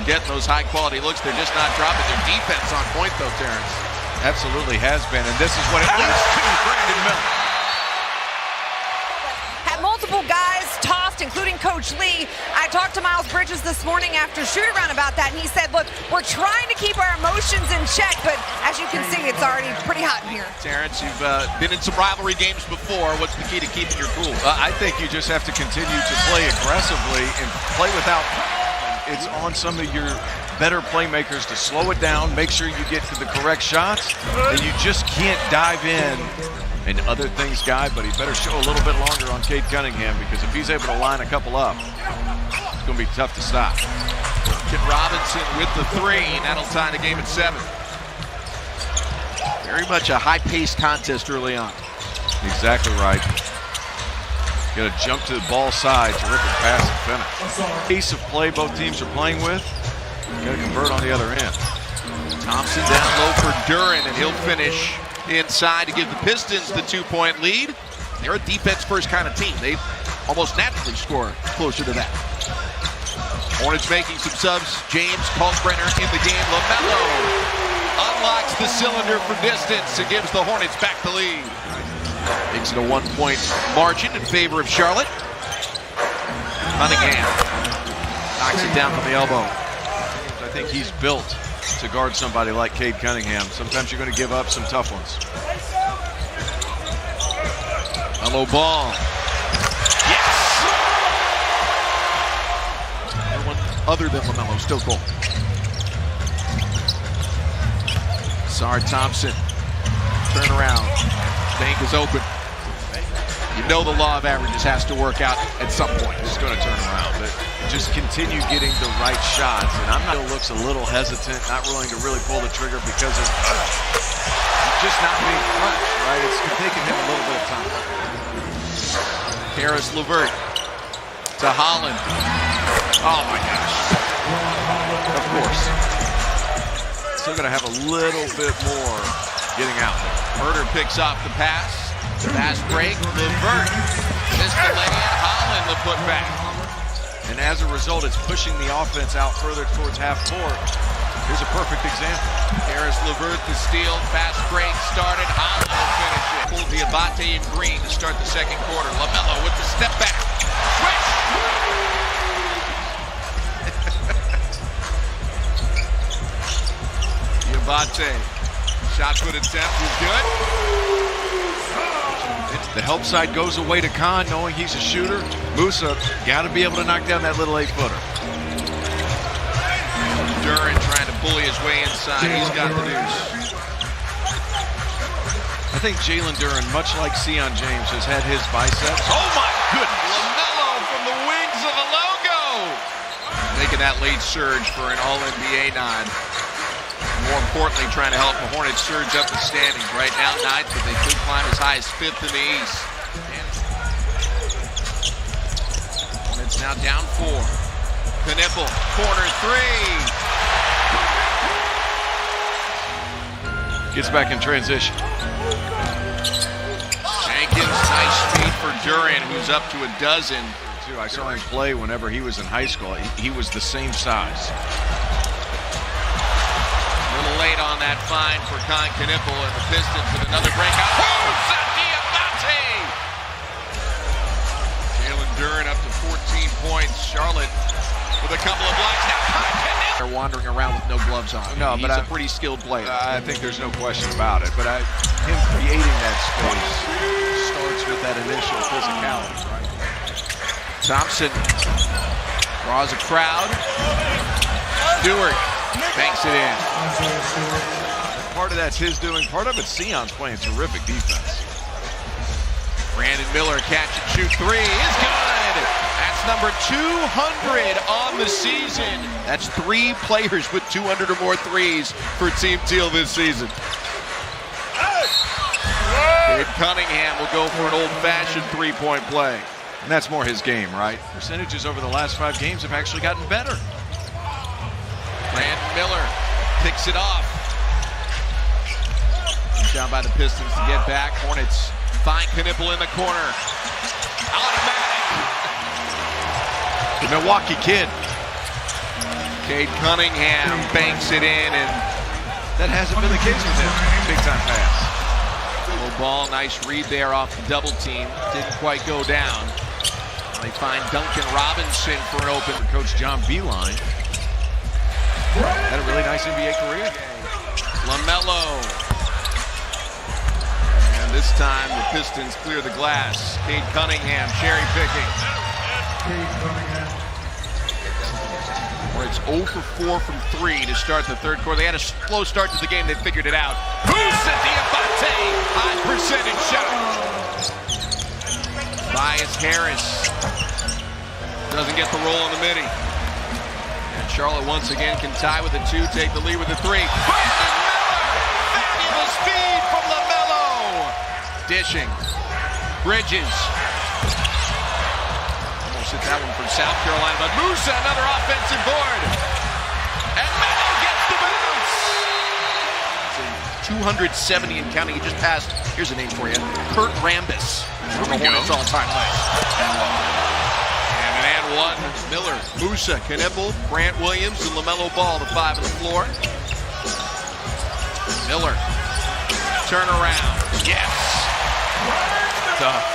They're getting those high-quality looks. They're just not dropping their defense on point, though, Terrence. Absolutely has been, and this is what it leads to. Brandon Miller. Had multiple guys tossed, including Coach Lee. I talked to Miles Bridges this morning after shoot-around about that, and he said, look, we're trying to keep our emotions in check, but as you can see, it's already pretty hot in here. Terrence, you've been in some rivalry games before. What's the key to keeping your cool? I think you just have to continue to play aggressively and play without. It's on some of your better playmakers to slow it down, make sure you get to the correct shots, and you just can't dive in. And other things, Guy, but he better show a little bit longer on Cade Cunningham, because if he's able to line a couple up, it's going to be tough to stop. Ken Robinson with the three, and that'll tie the game at 7. Very much a high-paced contest early on. Exactly right. Got to jump to the ball side, terrific pass and finish. Pace of play both teams are playing with. Got to convert on the other end. Thompson down low for Duren, and he'll finish inside to give the Pistons the 2-point lead. They're a defense-first kind of team. They almost naturally score closer to that. Hornets making some subs. James Kalkbrenner in the game. LaMelo unlocks the cylinder for distance and gives the Hornets back the lead. Makes it a 1-point margin in favor of Charlotte. Cunningham knocks it down from the elbow. I think he's built to guard somebody like Cade Cunningham. Sometimes you're going to give up some tough ones. Hello ball. Yes! Everyone other than LaMelo still cool. Sard Thompson. Turn around. Bank is open. You know the law of averages has to work out at some point. It's going to turn around, but just continue getting the right shots. And I'm not looks a little hesitant, not willing to really pull the trigger because of just not being fresh, right? It's taking him a little bit of time. Harris LeVert to Holland. Oh my gosh. Of course. Still going to have a little bit more getting out. Herter picks off the pass. Fast break, LeVert missed the lay-in, Holland the putback. And as a result, it's pushing the offense out further towards half court. Here's a perfect example. Harris LeVert the steal, fast break started, Holland will finish it. Pulled Diabate and Green to start the second quarter. LaMelo with the step back. Switch! Diabate, shot put attempt was good. The help side goes away to Khan, knowing he's a shooter. Musa got to be able to knock down that little 8-footer. Duren trying to bully his way inside. He's got the deuce. I think Jalen Duren, much like Sion James, has had his biceps. Oh my goodness! LaMelo from the wings of the logo! Making that late surge for an All-NBA nod. More importantly, trying to help the Hornets surge up the standings. Right now 9th, but they could climb as high as 5th in the East. Hornets now down 4. Knipple, corner 3. Gets back in transition. Jenkins, nice speed for Duren, who's up to a dozen. I saw him play whenever he was in high school. He was the same size. Late on that fine for Knipple, and the Pistons with another breakout. Oh, Diabate! Jalen Duren up to 14 points. Charlotte with a couple of blocks. Now Knipple. They're wandering around with no gloves on. No, he's but a pretty skilled player. I think there's no question about it. But him creating that space starts with that initial physicality, right? Thompson draws a crowd. Stewart banks it in. Part of that's his doing. Part of it's Sion's playing terrific defense. Brandon Miller catch and shoot 3 is good. That's number 200 on the season. That's 3 players with 200 or more threes for Team Teal this season. Cade Cunningham will go for an old-fashioned 3-point play. And that's more his game, right? Percentages over the last 5 games have actually gotten better. Brandon Miller picks it off. Down by the Pistons to get back. Hornets find Knipple in the corner. Automatic. The Milwaukee kid. Cade Cunningham banks it in, and That hasn't been the case with him. Big time pass. low ball, nice read there off the double team. Didn't quite go down. They find Duncan Robinson for an open. Coach John Beeline had a really nice NBA career. LaMelo. And this time the Pistons clear the glass. Cade Cunningham cherry picking. Where it's 0 for 4 from 3 to start the third quarter. They had a slow start to the game. They figured it out. Musa Diabate, high percentage shot. Tobias Harris doesned get the roll on the midi. And Charlotte once again can tie with a 2, take the lead with a 3. Brandon Miller! Fabulous speed from LaMelo! Dishing. Bridges. Almost hit that one from South Carolina, but Musa, another offensive board. And Melo gets the bounce! It's 270 and counting. He just passed, here's a name for you, Kurt Rambis. From the Hornets all-time list. And one, Miller, Musa, Knipple, Grant Williams, and LaMelo Ball, the 5 on the floor. Miller, turn around, yes. Tough.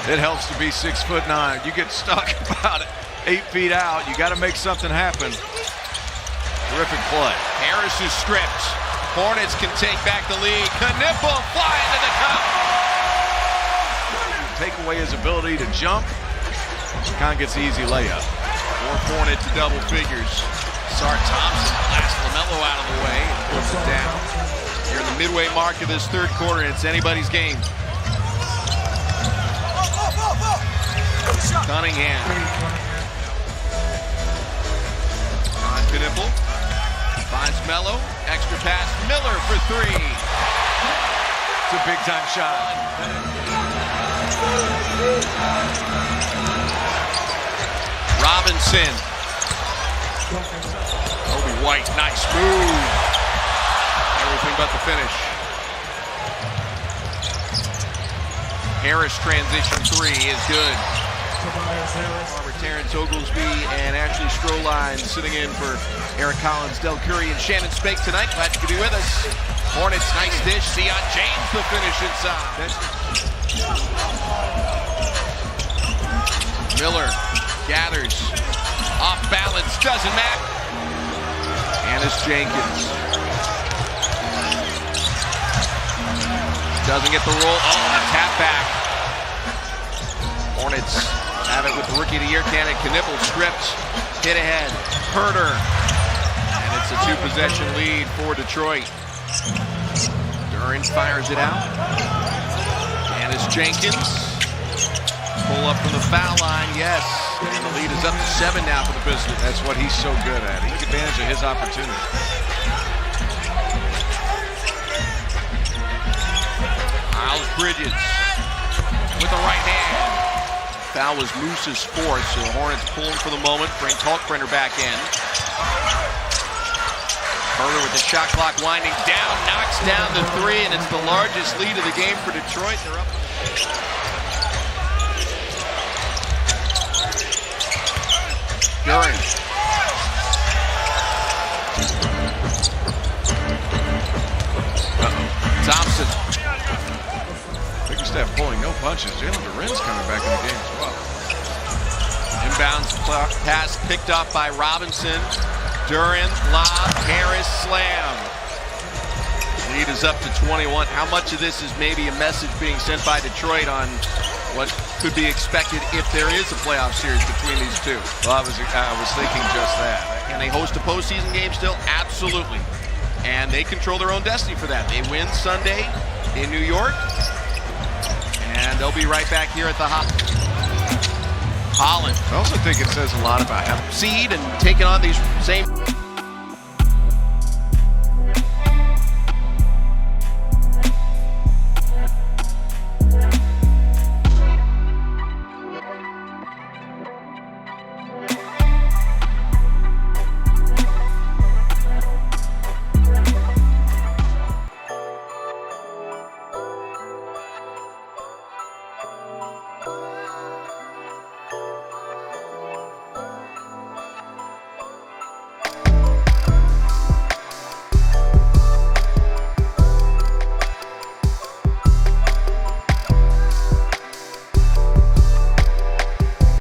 It helps to be 6'9". You get stuck about 8 feet out. You got to make something happen. Terrific play. Harris is stripped. Hornets can take back the lead. Knipple flying to the cup. Take away his ability to jump. Kind of gets the easy layup. Fourth Hornet to double figures. Sar Thompson blasts LaMelo out of the way and puts it down. You're in the midway mark of this third quarter, and it's anybody's game. Cunningham. On Knipple. Finds Melo. Extra pass. Miller for 3. It's a big time shot. Robinson. Obi White, nice move. Everything but the finish. Harris transition 3 is good. Terrence Oglesby and Ashley Stroline sitting in for Eric Collins, Del Curry, and Shannon Spake tonight. Glad you could be with us. Hornets, nice dish. Zion James the finish inside. Miller gathers, off balance, doesn't matter. Annis Jenkins. Doesn't get the roll. Oh, the tap back. Hornets have it with the Rookie of the Year candidate. Knipple stripped, hit ahead. Herter. And it's a 2-possession lead for Detroit. Duran fires it out. Annis Jenkins. Pull up from the foul line, yes. And the lead is up to 7 now for the Pistons. That's what he's so good at. He took advantage of his opportunity. Miles Bridges with the right hand. Foul was Moose's 4th, so the Hornets pull him for the moment. Bring Kalkbrenner back in. Herter with the shot clock winding down, knocks down the 3, and it's the largest lead of the game for Detroit. They're up. Duran. Thompson. Bigger step pulling, no punches. Jalen Duren's coming back in the game as well. Inbounds pass picked up by Robinson. Duran, lob, Harris, slam. Lead is up to 21. How much of this is maybe a message being sent by Detroit on what could be expected if there is a playoff series between these two? Well, I was thinking just that. Can they host a postseason game still? Absolutely. And they control their own destiny for that. They win Sunday in New York, and they'll be right back here at the Holland. I also think it says a lot about him. Seed and taking on these same